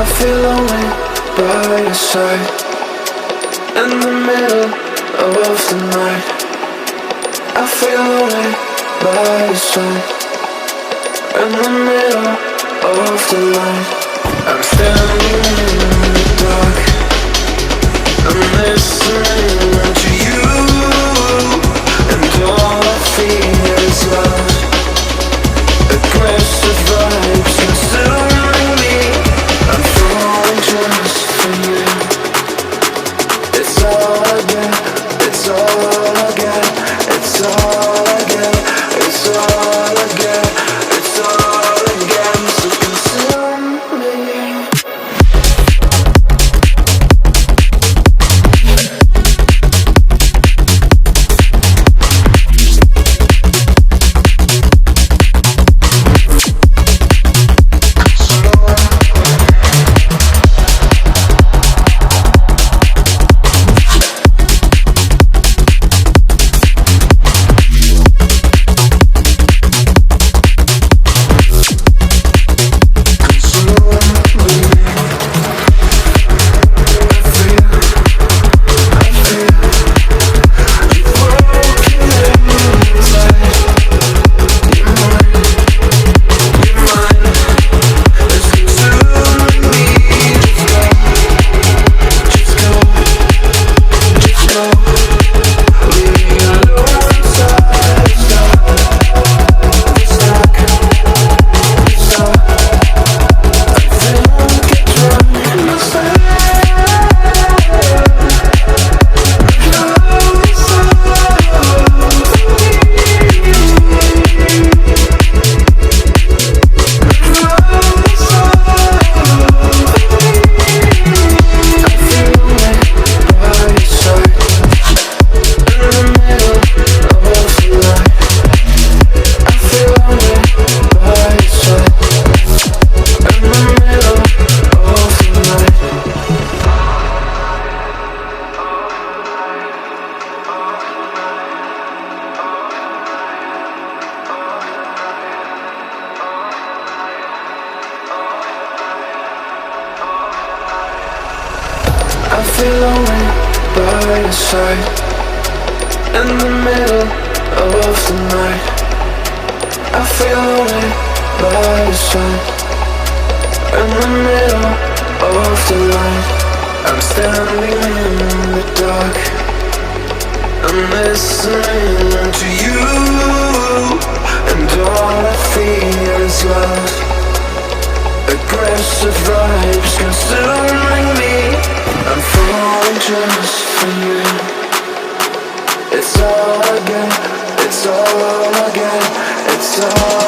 I feel lonely by your side. In the middle of the night, I feel lonely by your side. In the middle of the light, I'm standing in the dark. I'm listening to you, and all I feel is love. Aggressive vibes consuming me. I'm falling just for you. It's all I get, it's all I get, it's all I get, it's all I get, it's all I get. So consume me. I feel lonely by your side. In the middle of the night, I feel lonely by your side. In the middle of the light, I'm standing in the dark. I'm listening to you, and all I feel is love. Aggressive vibes consuming me. I'm falling just for you. It's all I get, it's all I get, it's all